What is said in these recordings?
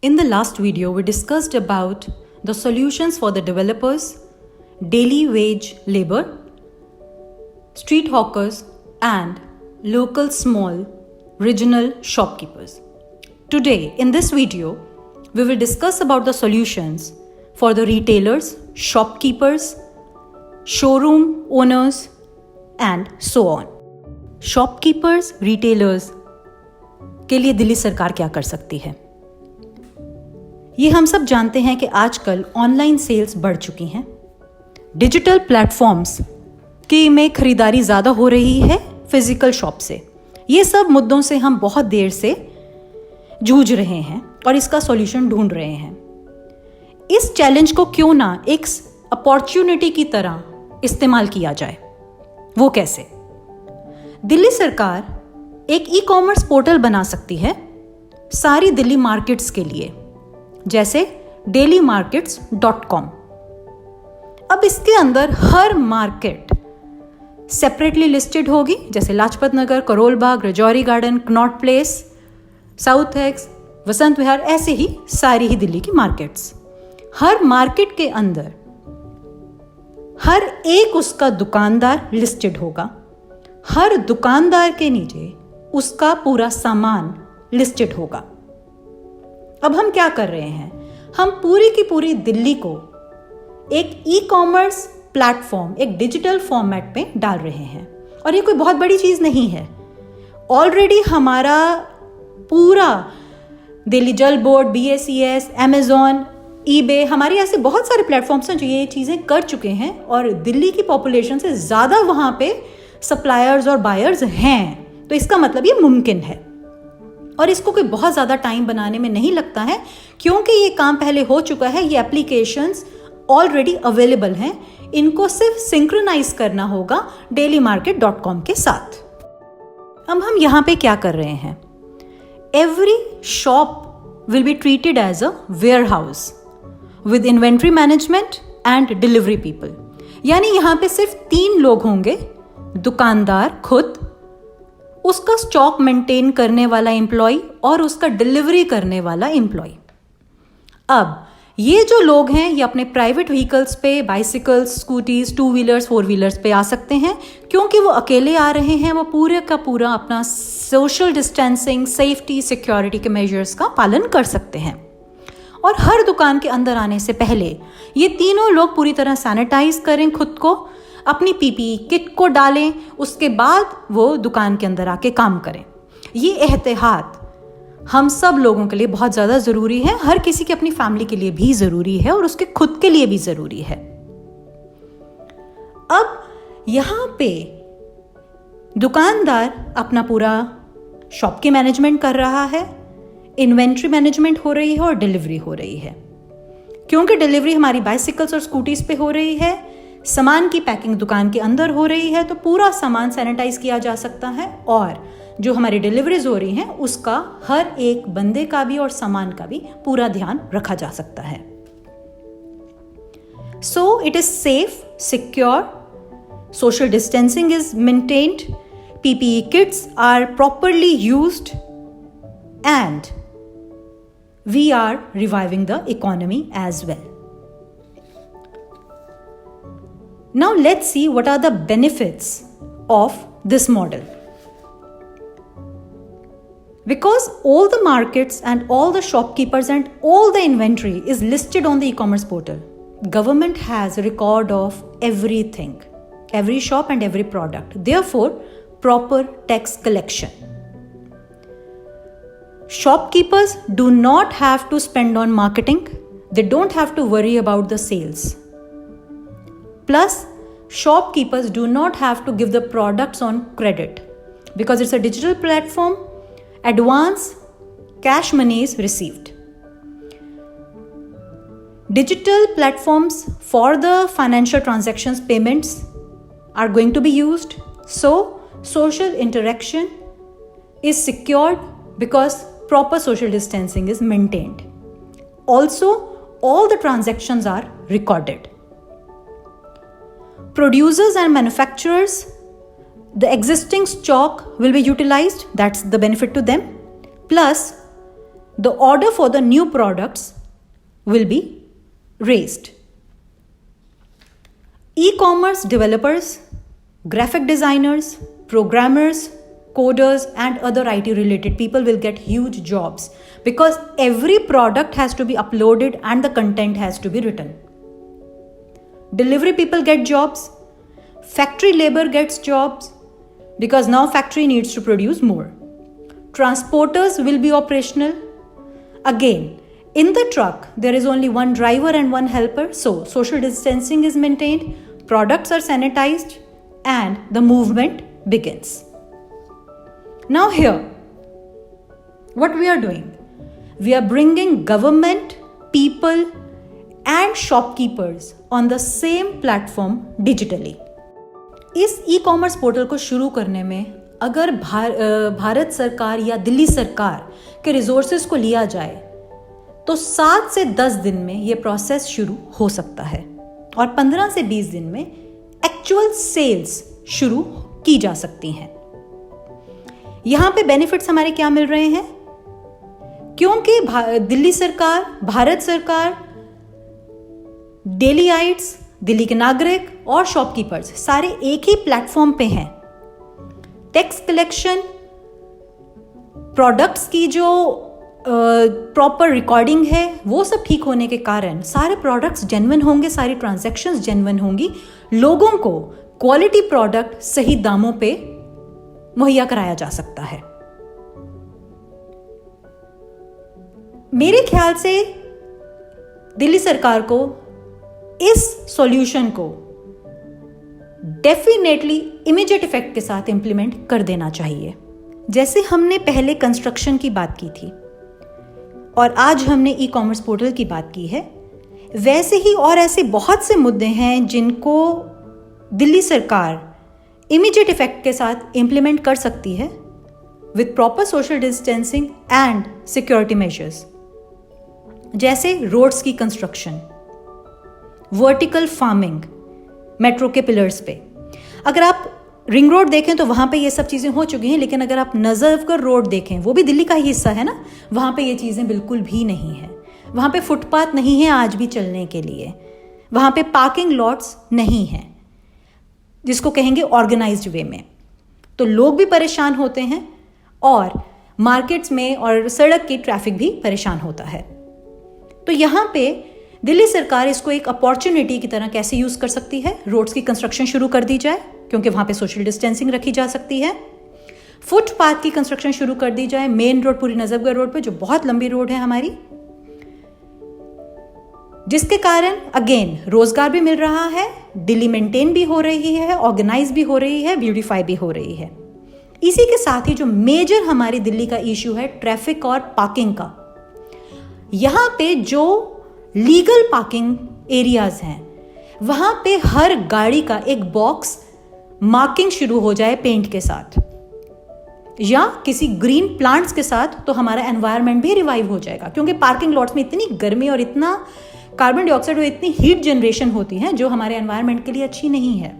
In the last video, we discussed about the solutions for the developers, daily wage labor, street hawkers, and local small regional shopkeepers. Today, in this video, we will discuss about the solutions for the retailers, shopkeepers, showroom owners, and so on. Shopkeepers, retailers के लिए दिल्ली सरकार क्या कर सकती है? ये हम सब जानते हैं कि आजकल ऑनलाइन सेल्स बढ़ चुकी हैं। डिजिटल प्लेटफॉर्म्स की में खरीदारी ज़्यादा हो रही है फिजिकल शॉप से। ये सब मुद्दों से हम बहुत देर से जूझ रहे हैं और इसका सॉल्यूशन ढूंढ रहे हैं। इस चैलेंज को क्यों ना एक अपॉर्चुनिटी की तरह इस्तेमाल किया जाए। वो कैसे? दिल्ली सरकार एक ई कॉमर्स पोर्टल बना सकती है सारी दिल्ली मार्केट्स के लिए, जैसे dailymarkets.com। अब इसके अंदर हर मार्केट सेपरेटली लिस्टेड होगी, जैसे Lajpat Nagar, Karol Bagh, Rajouri Garden, Connaught Place, South Ex, Vasant Vihar, ऐसे ही सारी ही दिल्ली की मार्केट्स। हर मार्केट के अंदर हर एक उसका दुकानदार लिस्टेड होगा। हर दुकानदार के नीचे उसका पूरा सामान लिस्टेड होगा। अब हम क्या कर रहे हैं? हम पूरी की पूरी दिल्ली को एक ई कॉमर्स प्लेटफॉर्म, एक डिजिटल फॉर्मेट पे डाल रहे हैं। और ये कोई बहुत बड़ी चीज़ नहीं है। ऑलरेडी हमारा पूरा दिल्ली जल बोर्ड, BACS, Amazon, eBay, हमारे ऐसे बहुत सारे प्लेटफॉर्म्स हैं जो ये चीज़ें कर चुके हैं और दिल्ली की पॉपुलेशन से ज़्यादा वहाँ पे सप्लायर्स और बायर्स हैं। तो इसका मतलब ये मुमकिन है और इसको कोई बहुत ज़्यादा टाइम बनाने में नहीं लगता है, क्योंकि ये काम पहले हो चुका है। ये एप्लीकेशंस ऑलरेडी अवेलेबल हैं। इनको सिर्फ सिंक्रोनाइज करना होगा dailymarket.com के साथ। अब हम यहाँ पे क्या कर रहे हैं? Every shop will be treated as a warehouse with inventory management and delivery people. यानी यहाँ पे सिर्फ 3 लोग होंगे, दुकानदार खुद, उसका स्टॉक मेंटेन करने वाला एम्प्लॉय और उसका डिलीवरी करने वाला एम्प्लॉय। अब ये जो लोग हैं ये अपने प्राइवेट व्हीकल्स पे, बाइसिकल्स, स्कूटीज, 2 व्हीलर्स, 4 व्हीलर्स पे आ सकते हैं, क्योंकि वो अकेले आ रहे हैं। वो पूरे का पूरा अपना सोशल डिस्टेंसिंग, सेफ्टी, सिक्योरिटी के मेजर्स का पालन कर सकते हैं। और हर दुकान के अंदर आने से पहले ये तीनों लोग पूरी तरह सैनिटाइज करें खुद को, अपनी PPE किट को डालें, उसके बाद वो दुकान के अंदर आके काम करें। ये एहतियात हम सब लोगों के लिए बहुत ज़्यादा ज़रूरी है। हर किसी की अपनी फैमिली के लिए भी ज़रूरी है और उसके खुद के लिए भी ज़रूरी है। अब यहाँ पे दुकानदार अपना पूरा शॉप की मैनेजमेंट कर रहा है, इन्वेंट्री मैनेजमेंट हो रही है और डिलीवरी हो रही है। क्योंकि डिलीवरी हमारी बाइसिकल्स और स्कूटीज पे हो रही है, सामान की पैकिंग दुकान के अंदर हो रही है, तो पूरा सामान सैनिटाइज किया जा सकता है और जो हमारी डिलीवरीज हो रही हैं उसका हर एक बंदे का भी और सामान का भी पूरा ध्यान रखा जा सकता है। So it is safe, secure, social distancing is maintained, PPE kits are properly used, and we are reviving the economy as well. Now let's see what are the benefits of this model. Because all the markets and all the shopkeepers and all the inventory is listed on the e-commerce portal, government has a record of everything, every shop and every product. Therefore, proper tax collection. Shopkeepers do not have to spend on marketing. They don't have to worry about the sales. Plus, shopkeepers do not have to give the products on credit because it's a digital platform. Advance cash money is received. Digital platforms for the financial transactions payments are going to be used. So, social interaction is secured because proper social distancing is maintained. Also, all the transactions are recorded. Producers and manufacturers, the existing stock will be utilized. That's the benefit to them. Plus, the order for the new products will be raised. E-commerce developers, graphic designers, programmers, coders and other IT related people will get huge jobs because every product has to be uploaded and the content has to be written. Delivery people get jobs, factory labor gets jobs because now factory needs to produce more. Transporters will be operational. Again, in the truck there is only one driver and one helper, so social distancing is maintained, products are sanitized and the movement begins. Now here, what we are doing? We are bringing government, people and shopkeepers on the same platform digitally. इस e-commerce portal को शुरू करने में अगर भारत सरकार या दिल्ली सरकार के रिसोर्सेज को लिया जाए तो 7 से 10 दिन में ये प्रोसेस शुरू हो सकता है और 15 से 20 दिन में एक्चुअल सेल्स शुरू की जा सकती हैं। यहां पे बेनिफिट्स हमारे क्या मिल रहे हैं? क्योंकि दिल्ली सरकार, भारत सरकार, डेलीआइट्स, दिल्ली के नागरिक और शॉपकीपर्स सारे एक ही प्लेटफॉर्म पे हैं। टैक्स कलेक्शन, प्रोडक्ट्स की जो प्रॉपर रिकॉर्डिंग है वो सब ठीक होने के कारण सारे प्रोडक्ट्स जेन्युइन होंगे, सारी ट्रांजैक्शंस जेन्युइन होंगी, लोगों को क्वालिटी प्रोडक्ट सही दामों पे मुहैया कराया जा सकता है। मेरे ख्याल से दिल्ली सरकार को इस सॉल्यूशन को डेफिनेटली इमीडिएट इफेक्ट के साथ इंप्लीमेंट कर देना चाहिए। जैसे हमने पहले कंस्ट्रक्शन की बात की थी और आज हमने ई कॉमर्स पोर्टल की बात की है, वैसे ही और ऐसे बहुत से मुद्दे हैं जिनको दिल्ली सरकार इमीडिएट इफेक्ट के साथ इंप्लीमेंट कर सकती है with proper social distancing and security measures. जैसे रोड्स की कंस्ट्रक्शन, वर्टिकल फार्मिंग मेट्रो के पिलर्स पे। अगर आप रिंग रोड देखें तो वहाँ पे ये सब चीज़ें हो चुकी हैं, लेकिन अगर आप नजफगढ़ रोड देखें, वो भी दिल्ली का ही हिस्सा है ना, वहाँ पे ये चीज़ें बिल्कुल भी नहीं हैं। वहाँ पे फुटपाथ नहीं है आज भी चलने के लिए, वहाँ पे पार्किंग लॉट्स नहीं हैं जिसको कहेंगे ऑर्गेनाइज्ड वे में, तो लोग भी परेशान होते हैं और मार्केट्स में और सड़क की ट्रैफिक भी परेशान होता है। तो यहाँ पे दिल्ली सरकार इसको एक अपॉर्चुनिटी की तरह कैसे यूज़ कर सकती है? रोड्स की कंस्ट्रक्शन शुरू कर दी जाए क्योंकि वहाँ पे सोशल डिस्टेंसिंग रखी जा सकती है। फुटपाथ की कंस्ट्रक्शन शुरू कर दी जाए मेन रोड, पूरी नजफगढ़ रोड पे जो बहुत लंबी रोड है हमारी, जिसके कारण अगेन रोजगार भी मिल रहा है, दिल्ली मेंटेन भी हो रही है, ऑर्गेनाइज भी हो रही है, ब्यूटीफाई भी हो रही है। इसी के साथ ही जो मेजर हमारी दिल्ली का इश्यू है ट्रैफिक और पार्किंग का, यहाँ पे जो लीगल पार्किंग एरियाज हैं वहाँ पे हर गाड़ी का एक बॉक्स मार्किंग शुरू हो जाए पेंट के साथ या किसी ग्रीन प्लांट्स के साथ, तो हमारा एनवायरनमेंट भी रिवाइव हो जाएगा। क्योंकि पार्किंग लॉट्स में इतनी गर्मी और इतना कार्बन डाइऑक्साइड और इतनी हीट जनरेशन होती है जो हमारे एनवायरनमेंट के लिए अच्छी नहीं है।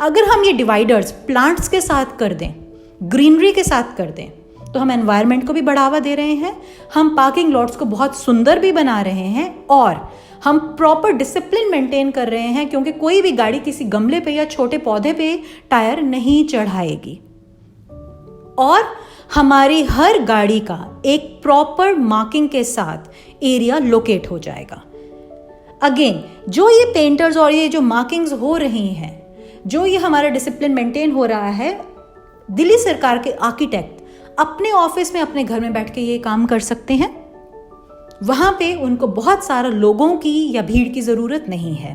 अगर हम ये डिवाइडर्स प्लांट्स के साथ कर दें, ग्रीनरी के साथ कर दें, तो हम एनवायरनमेंट को भी बढ़ावा दे रहे हैं, हम पार्किंग लॉट्स को बहुत सुंदर भी बना रहे हैं और हम प्रॉपर डिसिप्लिन मेंटेन कर रहे हैं, क्योंकि कोई भी गाड़ी किसी गमले पे या छोटे पौधे पे टायर नहीं चढ़ाएगी और हमारी हर गाड़ी का एक प्रॉपर मार्किंग के साथ एरिया लोकेट हो जाएगा। अगेन जो ये पेंटर्स और ये जो मार्किंग्स हो रही हैं, जो ये हमारा डिसिप्लिन मेंटेन हो रहा है, दिल्ली सरकार के आर्किटेक्ट अपने ऑफिस में, अपने घर में बैठ के ये काम कर सकते हैं। वहां पे उनको बहुत सारा लोगों की या भीड़ की जरूरत नहीं है।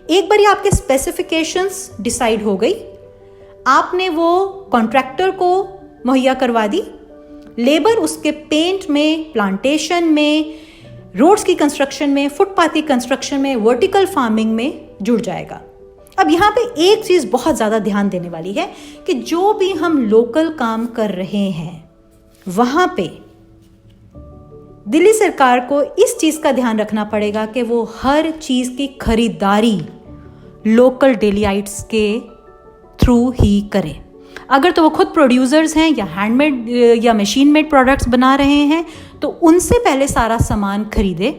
एक बार ये आपके स्पेसिफिकेशंस डिसाइड हो गई, आपने वो कॉन्ट्रैक्टर को मुहैया करवा दी, लेबर उसके पेंट में, प्लांटेशन में, रोड्स की कंस्ट्रक्शन में, फुटपाथ की कंस्ट्रक्शन में, वर्टिकल फार्मिंग में जुड़ जाएगा। अब यहाँ पे एक चीज बहुत ज्यादा ध्यान देने वाली है कि जो भी हम लोकल काम कर रहे हैं वहां पे दिल्ली सरकार को इस चीज का ध्यान रखना पड़ेगा कि वो हर चीज की खरीदारी लोकल डेलीआइट्स के थ्रू ही करे। अगर तो वो खुद प्रोड्यूसर्स हैं या हैंडमेड या मशीन मेड प्रोडक्ट्स बना रहे हैं तो उनसे पहले सारा सामान खरीदे।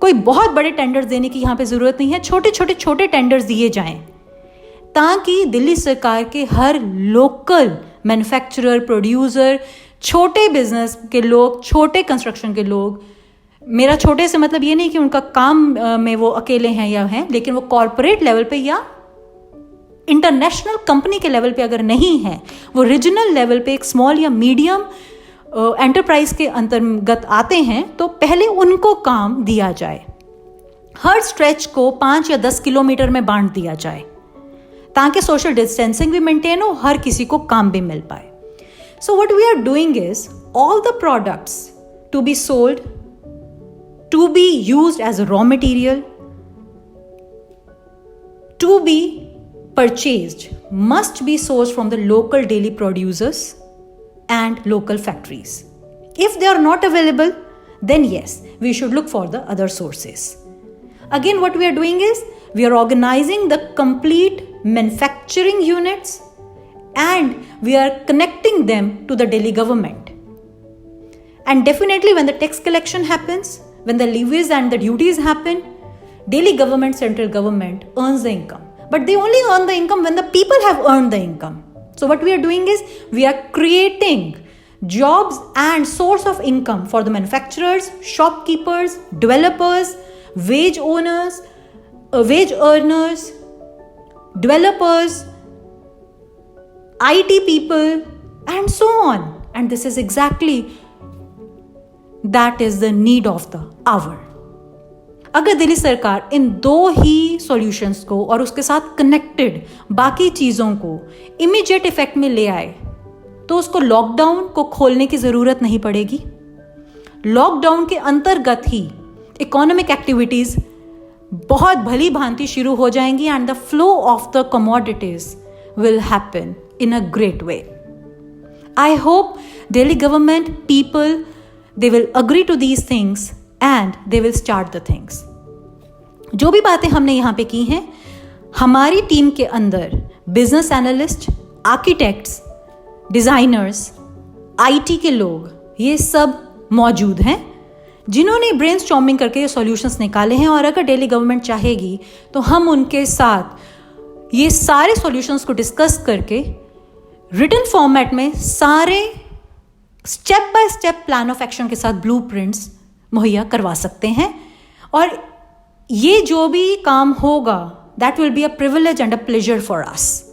कोई बहुत बड़े टेंडर्स देने की यहाँ पे ज़रूरत नहीं है, छोटे टेंडर्स दिए जाएं ताकि दिल्ली सरकार के हर लोकल मैन्युफैक्चरर, प्रोड्यूसर, छोटे बिजनेस के लोग, छोटे कंस्ट्रक्शन के लोग, मेरा छोटे से मतलब ये नहीं कि उनका काम में वो अकेले हैं या हैं, लेकिन वो कॉरपोरेट लेवल पे या इंटरनेशनल कंपनी के लेवल पे अगर नहीं है, वो रीजनल लेवल पे एक स्मॉल या मीडियम एंटरप्राइज के अंतर्गत आते हैं, तो पहले उनको काम दिया जाए। हर स्ट्रेच को 5 या 10 किलोमीटर में बांट दिया जाए ताकि सोशल डिस्टेंसिंग भी मेंटेन हो, हर किसी को काम भी मिल पाए। So what we are doing is all the products to be sold, to be used as a raw material, to be purchased must be sourced from the local daily producers and local factories. If they are not available, then yes, we should look for the other sources. Again, what we are doing is we are organizing the complete manufacturing units and we are connecting them to the Delhi government. And definitely when the tax collection happens, when the levies and the duties happen, Delhi government, central government earns the income. But they only earn the income when the people have earned the income. So what we are doing is we are creating jobs and source of income for the manufacturers, shopkeepers, developers, wage owners, wage earners, developers, IT people, and so on. And this is exactly that is the need of the hour. अगर दिल्ली सरकार इन 2 ही solutions को और उसके साथ connected बाकी चीज़ों को immediate effect में ले आए तो उसको लॉकडाउन को खोलने की ज़रूरत नहीं पड़ेगी। लॉकडाउन के अंतर्गत ही इकोनॉमिक एक्टिविटीज़ बहुत भली भांति शुरू हो जाएंगी and the flow of the commodities will happen in a great way. I hope Delhi government people they will agree to these things and they will start the things. जो भी बातें हमने यहाँ पे की हैं, हमारी टीम के अंदर business analyst, architects, designers, IT के लोग, ये सब मौजूद हैं जिन्होंने ब्रेनस्टॉर्मिंग करके ये सॉल्यूशंस निकाले हैं। और अगर दिल्ली गवर्नमेंट चाहेगी तो हम उनके साथ ये सारे सॉल्यूशंस को डिस्कस करके रिटन फॉर्मेट में सारे step by step plan of action के साथ ब्लूप्रिंट्स मुहैया करवा सकते हैं। और ये जो भी काम होगा, that will be a privilege and a pleasure for us.